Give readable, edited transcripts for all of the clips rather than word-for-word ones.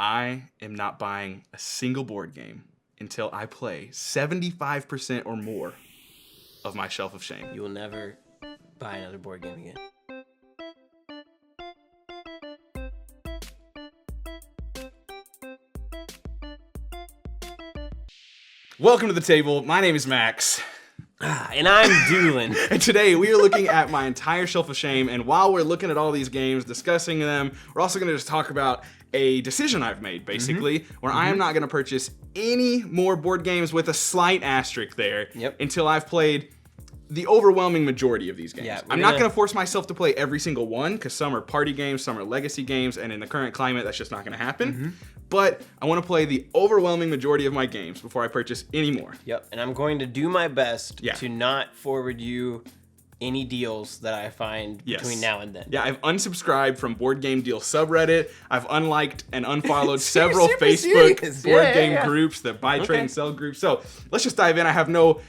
I am not buying a single board game until I play 75% or more of my Shelf of Shame. You will never buy another board game again. Welcome to the table. My name is Max. And I'm Duelin. And today we are looking at my entire Shelf of Shame, and while we're looking at all these games, discussing them, we're also going to just talk about a decision I've made, basically, where I am not going to purchase any more board games with a slight asterisk there until I've played the overwhelming majority of these games. Yeah, I'm not going to force myself to play every single one, because some are party games, some are legacy games, and in the current climate, that's just not going to happen. But I want to play the overwhelming majority of my games before I purchase any more. Yep, and I'm going to do my best to not forward you any deals that I find between now and then. Yeah, I've unsubscribed from Board Game Deal subreddit. I've unliked and unfollowed several Facebook board game groups, the buy, trade, and sell groups. So let's just dive in. I have no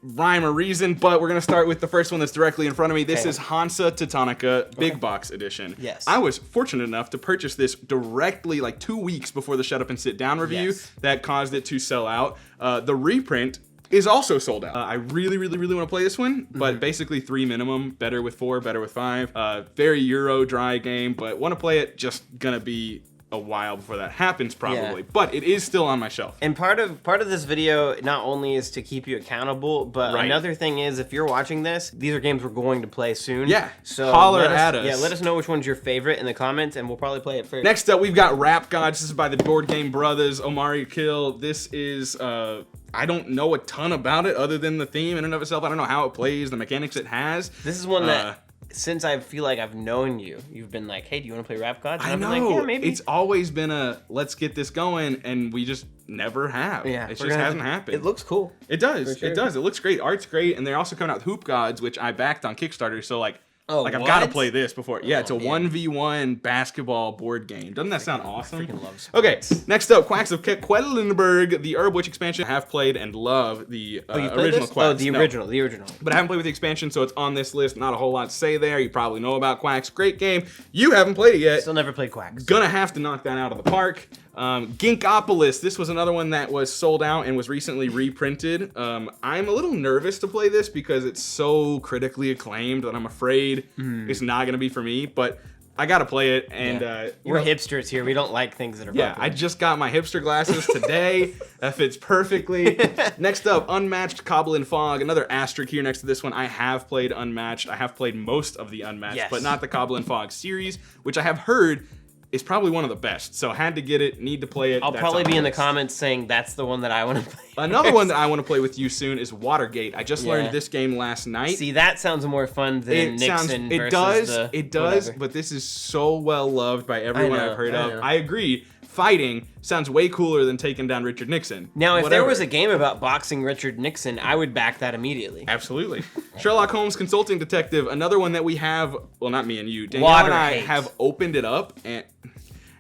rhyme or reason, but we're gonna start with the first one that's directly in front of me. This is Hansa Teutonica Big Box Edition. Yes. I was fortunate enough to purchase this directly, like 2 weeks before the Shut Up and Sit Down review that caused it to sell out. The reprint is also sold out. I really want to play this one, but basically 3 minimum. Better with 4, better with 5. Very Euro dry game, but want to play it. Just gonna be a while before that happens, probably. But it is still on my shelf. And part of this video not only is to keep you accountable, but another thing is, if you're watching this, these are games we're going to play soon. Yeah. So holler at us. Yeah, let us know which one's your favorite in the comments, and we'll probably play it first. Next up, we've got Rap Gods. This is by the Board Game Brothers, Omari Kill. This is I don't know a ton about it other than the theme in and of itself. I don't know how it plays, the mechanics it has. This is one that, since I feel like I've known you, you've been like, hey, do you want to play Rap Gods? And I know. I've been like, yeah, maybe. It's always been a, let's get this going, and we just never have. Yeah, it just hasn't happened. It looks cool. It does. Sure. It does. It looks great. Art's great, and they're also coming out with Hoop Gods, which I backed on Kickstarter, so like, I've got to play this before. Yeah, it's a 1v1 basketball board game. Doesn't that sound awesome? I freaking love sports. Okay, next up, Quacks of Kwelenberg, the Herb Witch expansion. I have played and love the original Quacks. Oh, the original. But I haven't played with the expansion, so it's on this list. Not a whole lot to say there. You probably know about Quacks. Great game. You haven't played it yet. Still never played Quacks. Gonna have to knock that out of the park. Ginkapolis. This was another one that was sold out and was recently reprinted. I'm a little nervous to play this because it's so critically acclaimed that I'm afraid it's not gonna be for me, but I gotta play it, and we're hipsters here. We don't like things that are popular. I just got my hipster glasses today. That fits perfectly. Next up, Unmatched Cobble and Fog. Another asterisk here next to this one. I have played Unmatched. I have played most of the Unmatched, but not the Cobble and Fog series, which I have heard is probably one of the best. So had to get it, need to play it. I'll probably be in the comments saying that's the one that I want to play. Another one that I want to play with you soon is Watergate. I just learned this game last night. See, that sounds more fun than Nixon versus It does, but this is so well loved by everyone I've heard of. I agree. Fighting sounds way cooler than taking down Richard Nixon. Now, if there was a game about boxing Richard Nixon, I would back that immediately. Absolutely. Sherlock Holmes Consulting Detective, another one that we have, well, not me and you, Danielle and I have opened it up,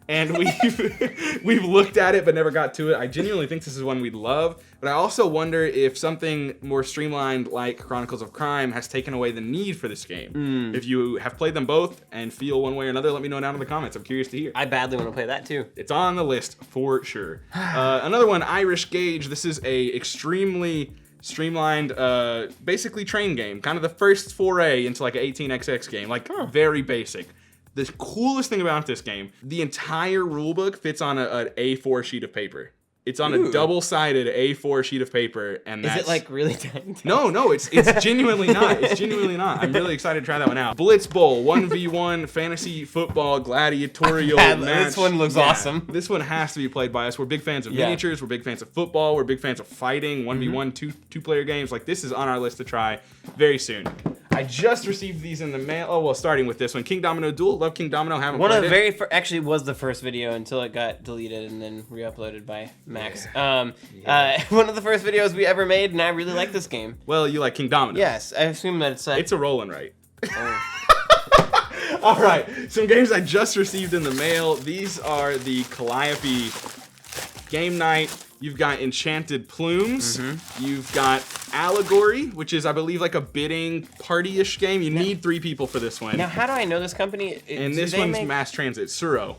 and we've looked at it but never got to it. I genuinely think this is one we'd love, but I also wonder if something more streamlined like Chronicles of Crime has taken away the need for this game. If you have played them both and feel one way or another, let me know down in the comments. I'm curious to hear. I badly want to play that too. It's on the list for sure. Another one, Irish Gauge. This is a extremely streamlined, basically train game. Kind of the first foray into like an 18xx game, like very basic. The coolest thing about this game, the entire rulebook fits on an A4 sheet of paper. It's on a double-sided A4 sheet of paper, and that's... Is it like really tiny? No, it's genuinely not. It's genuinely not. I'm really excited to try that one out. Blitz Bowl, 1v1 fantasy football gladiatorial match. This one looks awesome. This one has to be played by us. We're big fans of miniatures. We're big fans of football. We're big fans of fighting, 1v1, two-player games. Like, this is on our list to try very soon. I just received these in the mail. Oh, well, starting with this one. King Domino Duel. Love King Domino. Haven't played it. One of the very first, actually was the first video until it got deleted and then re-uploaded by Max. One of the first videos we ever made, and I really like this game. Well, you like King Domino. Yes, I assume that it's... It's a rollin' right. All right, some games I just received in the mail. These are the Calliope Game Night. You've got Enchanted Plumes. You've got Allegory, which is, I believe, like a bidding party-ish game. You need 3 people for this one. Now, how do I know this company? And this one's Mass Transit. Suro.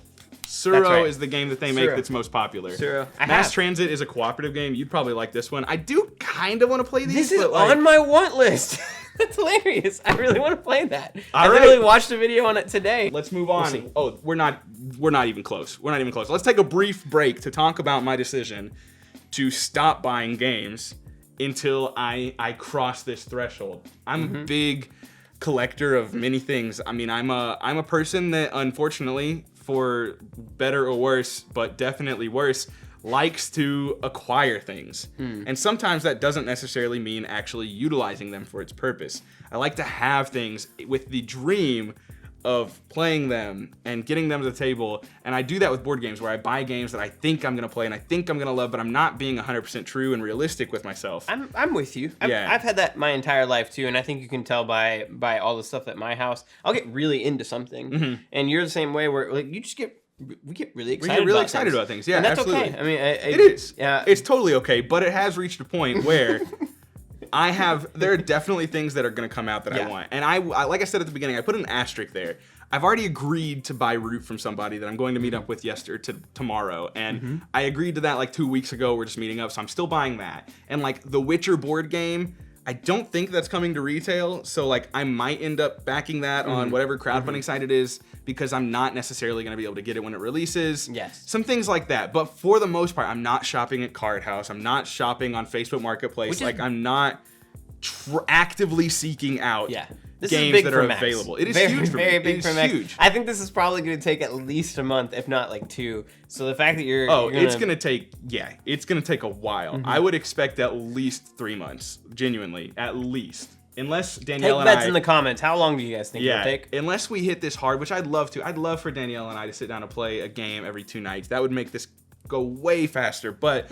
Suro is the game that they make that's most popular. Suro. Mass Transit is a cooperative game. You'd probably like this one. I do kind of want to play these. This is like, on my want list. That's hilarious. I really want to play that. I literally watched a video on it today. Let's move on. We're not even close. We're not even close. Let's take a brief break to talk about my decision to stop buying games until I cross this threshold. I'm a big collector of many things. I mean, I'm a person that, unfortunately, for better or worse, but definitely worse, likes to acquire things. And sometimes that doesn't necessarily mean actually utilizing them for its purpose. I like to have things with the dream of playing them and getting them to the table. And I do that with board games where I buy games that I think I'm going to play and I think I'm going to love, but I'm not being 100% true and realistic with myself. I'm with you. I've had that my entire life too, and I think you can tell by all the stuff at my house. I'll get really into something, and you're the same way where like we get really excited about things. Yeah, and that's absolutely. Okay. I mean, it is. Yeah, it's totally okay, but it has reached a point where there are definitely things that are going to come out that I want. And I, like I said at the beginning, I put an asterisk there. I've already agreed to buy Root from somebody that I'm going to meet up with tomorrow. And I agreed to that like 2 weeks ago. We're just meeting up. So I'm still buying that. And like the Witcher board game, I don't think that's coming to retail. So like I might end up backing that on whatever crowdfunding site it is, because I'm not necessarily going to be able to get it when it releases. Yes. Some things like that. But for the most part, I'm not shopping at Card House. I'm not shopping on Facebook Marketplace. I'm not actively seeking out games that are available. It is huge for me. Very big for Max. Huge. I think this is probably going to take at least a month, if not like 2. So the fact that it's going to take a while. I would expect at least 3 months, genuinely, at least. Unless Danielle and I... Take bets in the comments. How long do you guys think it'll take? Unless we hit this hard, which I'd love to. I'd love for Danielle and I to sit down and play a game every 2 nights. That would make this go way faster. But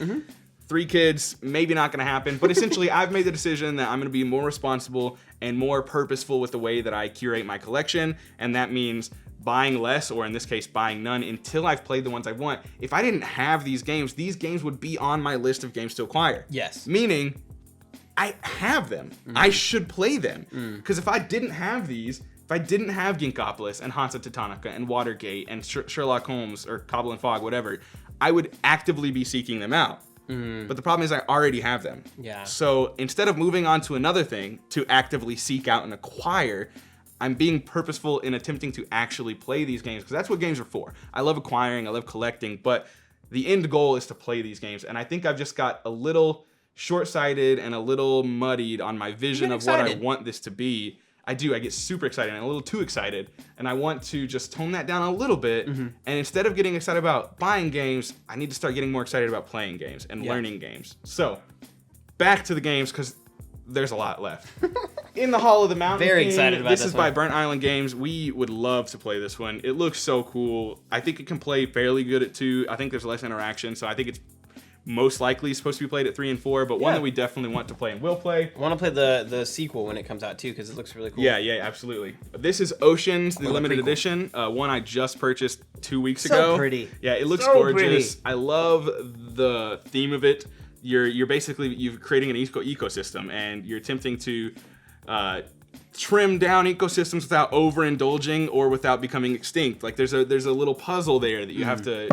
3 kids, maybe not going to happen. But essentially, I've made the decision that I'm going to be more responsible and more purposeful with the way that I curate my collection. And that means buying less, or in this case, buying none, until I've played the ones I want. If I didn't have these games would be on my list of games to acquire. Yes. Meaning, I have them. I should play them. Because if I didn't have these, if I didn't have Ginkapolis and Hansa Teutonica and Watergate and Sherlock Holmes or Cobble and Fog, whatever, I would actively be seeking them out. But the problem is I already have them. Yeah. So instead of moving on to another thing to actively seek out and acquire, I'm being purposeful in attempting to actually play these games, because that's what games are for. I love acquiring, I love collecting, but the end goal is to play these games. And I think I've just got a little short-sighted and a little muddied on my vision of what I want this to be. I get super excited and a little too excited, and I want to just tone that down a little bit. And instead of getting excited about buying games, I need to start getting more excited about playing games and learning games. So back to the games, because there's a lot left. In the Hall of the Mountain. Very excited about this. This is by Burnt Island Games. We would love to play this one. It looks so cool. I think it can play fairly good at 2. I think there's less interaction, so I think it's most likely supposed to be played at 3 and 4, but one that we definitely want to play and will play. I want to play the sequel when it comes out too, because it looks really cool. Yeah, absolutely. This is Oceans, the limited edition, one I just purchased 2 weeks ago. So pretty. Yeah, it looks gorgeous. Pretty. I love the theme of it. You're creating an ecosystem, and you're attempting to trim down ecosystems without overindulging or without becoming extinct. Like there's a little puzzle there that you have to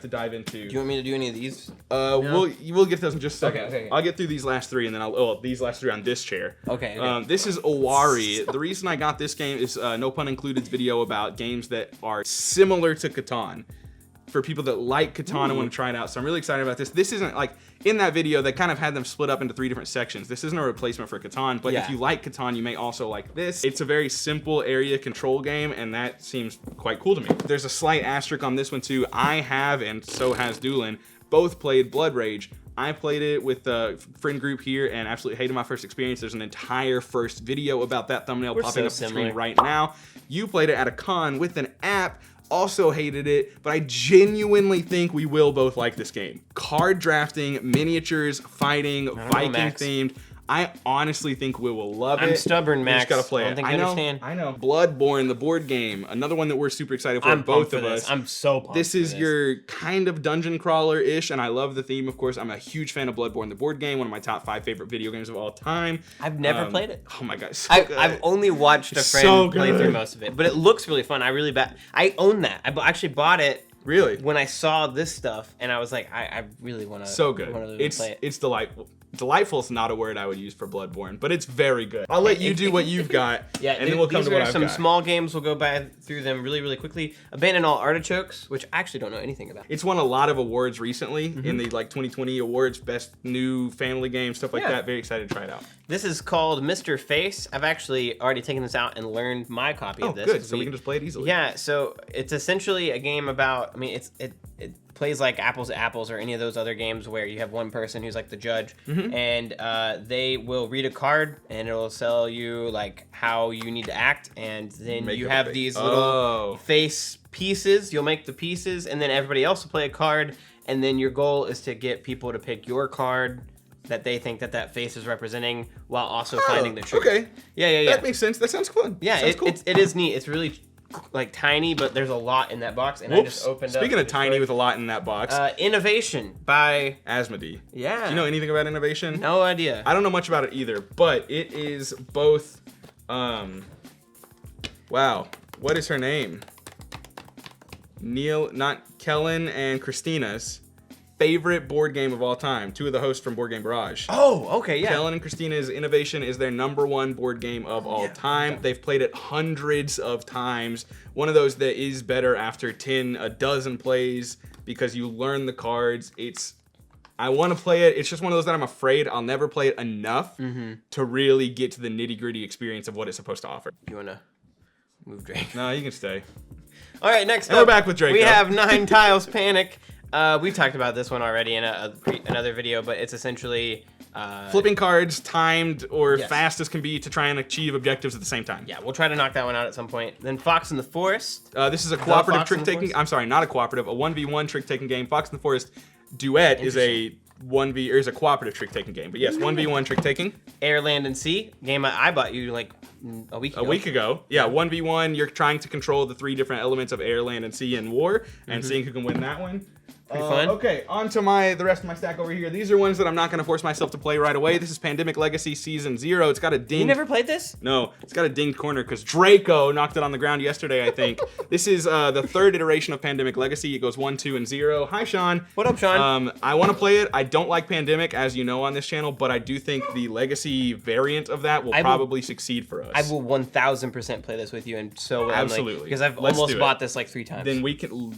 dive into. Do you want me to do any of these? No? We'll get those in just a second. Okay. I'll get through these last 3 and then these last 3 on this chair. Okay. This is Owari. The reason I got this game is no pun included's video about games that are similar to Catan. For people that like Catan and want to try it out. So I'm really excited about this. This isn't like, in that video, they kind of had them split up into 3 different sections. This isn't a replacement for Catan, but if you like Catan, you may also like this. It's a very simple area control game, and that seems quite cool to me. There's a slight asterisk on this one too. I have, and so has Duel, both played Blood Rage. I played it with the friend group here and absolutely hated my first experience. There's an entire first video about that thumbnail popping up on the screen right now. You played it at a con with an app. Also hated it, but I genuinely think we will both like this game. Card drafting, miniatures, fighting, Viking themed. I honestly think we will love it. I'm stubborn, Max. We just gotta play it. I understand. I know. Bloodborne, the board game, another one that we're super excited for. Both of us. I'm so pumped. This is your kind of dungeon crawler-ish, and I love the theme. Of course, I'm a huge fan of Bloodborne, the board game, one of my top 5 favorite video games of all time. I've never played it. Oh my god, I've only watched a friend play through most of it, but it looks really fun. I own that. I actually bought it Really? When I saw this stuff, and I was like, I really want to. So good. Play it. It's delightful. Delightful is not a word I would use for Bloodborne, but it's very good. I'll let you do what you've got, and then we'll come to what I've got. These are some small games. We'll go through them really, really quickly. Abandon All Artichokes, which I actually don't know anything about. It's won a lot of awards recently in the 2020 awards, best new family game, stuff like that. Very excited to try it out. This is called Mr. Face. I've actually already taken this out and learned my copy of this. Oh, good. So we can just play it easily. Yeah. So it's essentially a game about. I mean, it plays like Apples to Apples or any of those other games where you have one person who's like the judge, and they will read a card and it'll tell you like how you need to act, and then you have these little face pieces. You'll make the pieces, and then everybody else will play a card, and then your goal is to get people to pick your card that they think that face is representing, while also finding the truth. Okay. Yeah. That makes sense. That sounds fun. Yeah, it is neat. It's really like tiny, but there's a lot in that box, and I just opened up. Speaking of tiny with a lot in that box, Innovation by Asmodee. Yeah. Do you know anything about Innovation? No idea. I don't know much about it either, but it is both. Wow, what is her name? Kellen and Christina's favorite board game of all time. Two of the hosts from Board Game Barrage. Oh, okay, yeah. Kellen and Christina's Innovation is their #1 board game of all time. Yeah. They've played it hundreds of times. One of those that is better after a dozen plays because you learn the cards. I want to play it. It's just one of those that I'm afraid I'll never play it enough to really get to the nitty-gritty experience of what it's supposed to offer. You want to move Drake? No, you can stay. All right, next up, we're back with Drake. We have 9 Tiles Panic. We talked about this one already in another video, but it's essentially flipping cards timed or fast as can be to try and achieve objectives at the same time. Yeah, we'll try to knock that one out at some point. Then Fox in the Forest. This is a cooperative trick-taking. I'm sorry, not a cooperative. A 1v1 trick-taking game. Fox in the Forest Duet is a cooperative trick-taking game. But yes, 1v1 trick-taking. Air, Land, and Sea. Game I bought you like a week ago. Yeah, 1v1. You're trying to control the 3 different elements of air, land, and sea in war, and seeing who can win that one. Pretty fun. Okay, on to the rest of my stack over here. These are ones that I'm not going to force myself to play right away. This is Pandemic Legacy Season 0. It's got a ding. You never played this? No, it's got a dinged corner because Draco knocked it on the ground yesterday, I think. This is the 3rd iteration of Pandemic Legacy. It goes 1, 2, and 0. Hi, Sean. What up, Sean? I want to play it. I don't like Pandemic, as you know, on this channel, but I do think the Legacy variant of that will probably succeed for us. I will 1000% play this with you, and so absolutely, because I've almost bought this like 3 times. Then we can.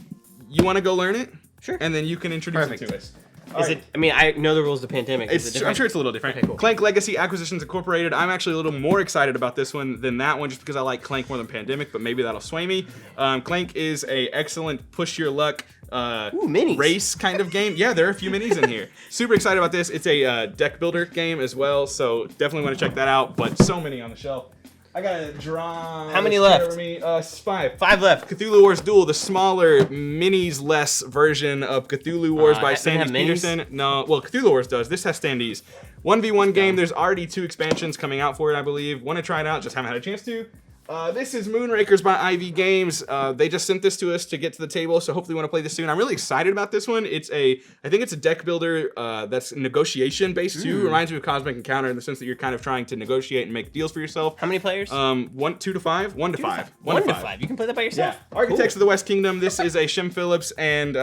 You want to go learn it? Sure. And then you can introduce it to us. I mean, I know the rules of Pandemic. I'm sure it's a little different. Okay, cool. Clank Legacy Acquisitions Incorporated. I'm actually a little more excited about this one than that one just because I like Clank more than Pandemic, but maybe that'll sway me. Clank is a excellent push your luck race kind of game. Yeah, there are a few minis in here. Super excited about this. It's a deck builder game as well, so definitely want to check that out, but so many on the shelf. I gotta draw. How many left? 5. 5 left. Cthulhu Wars Duel, the smaller, minis-less version of Cthulhu Wars by Sandy Peterson. No, well, Cthulhu Wars does. This has standees. 1v1 game. There's already 2 expansions coming out for it, I believe. Want to try it out? Just haven't had a chance to. This is Moonrakers by Ivy Games. They just sent this to us to get to the table, so hopefully we want to play this soon. I'm really excited about this one. I think it's a deck builder that's negotiation based too. Reminds me of Cosmic Encounter in the sense that you're kind of trying to negotiate and make deals for yourself. How many players? 2 to 5. 1 to 5. 1 to 5. You can play that by yourself. Yeah. Architects of the West Kingdom. This is a Shem Phillips and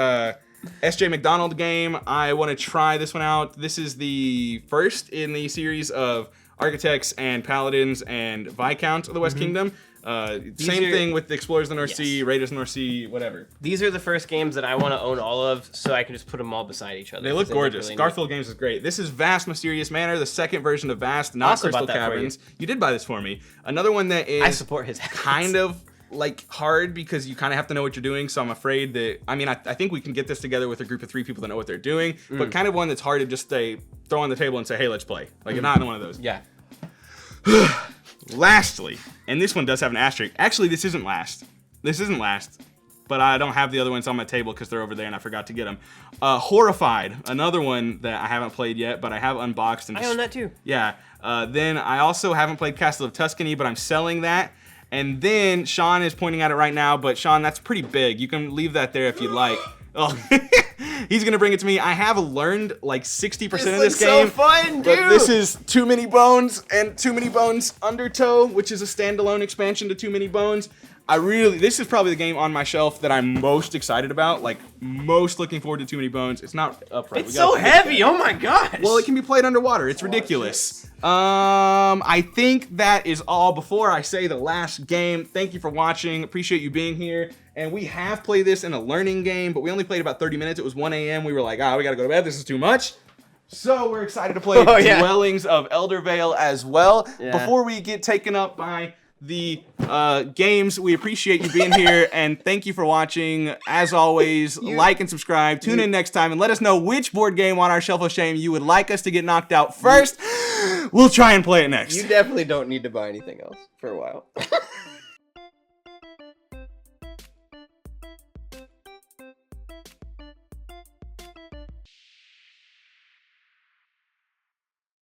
S.J. McDonald game. I want to try this one out. This is the first in the series of Architects and Paladins and Viscount of the West Kingdom. Same thing with the Explorers of the North Sea, Raiders of the North Sea, whatever. These are the first games that I want to own all of, so I can just put them all beside each other. They look gorgeous. Really Garfield Games is great. This is Vast Mysterious Manor, the 2nd version of Vast, not Crystal Caverns. You did buy this for me. Another one that is I support his kind of like hard because you kind of have to know what you're doing, so I'm afraid that I think we can get this together with a group of 3 people that know what they're doing, but kind of one that's hard to just throw on the table and say, hey, let's play. Like, not in one of those. Yeah. Lastly, and this one does have an asterisk. Actually, this isn't last. But I don't have the other ones on my table because they're over there and I forgot to get them. Horrified, another one that I haven't played yet, but I have unboxed. And I own that too. Yeah. Then I also haven't played Castle of Tuscany, but I'm selling that. And then Sean is pointing at it right now, but Sean, that's pretty big. You can leave that there if you'd like. Oh, he's gonna bring it to me. I have learned like 60% of this game. So fun, dude. But this is Too Many Bones and Too Many Bones Undertow, which is a standalone expansion to Too Many Bones. This is probably the game on my shelf that I'm most excited about, like most looking forward to Too Many Bones. It's not upright. It's so heavy. Oh my gosh. Well, it can be played underwater. It's ridiculous. I think that is all. Before I say the last game, thank you for watching. Appreciate you being here. And we have played this in a learning game, but we only played about 30 minutes. It was 1 a.m. We were like, we gotta go to bed. This is too much. So we're excited to play Dwellings of Eldervale as well. Yeah. Before we get taken up by the games, we appreciate you being here, and thank you for watching. As always, like and subscribe. Tune in next time and let us know which board game on our Shelf of Shame you would like us to get knocked out first. We'll try and play it next. You definitely don't need to buy anything else for a while.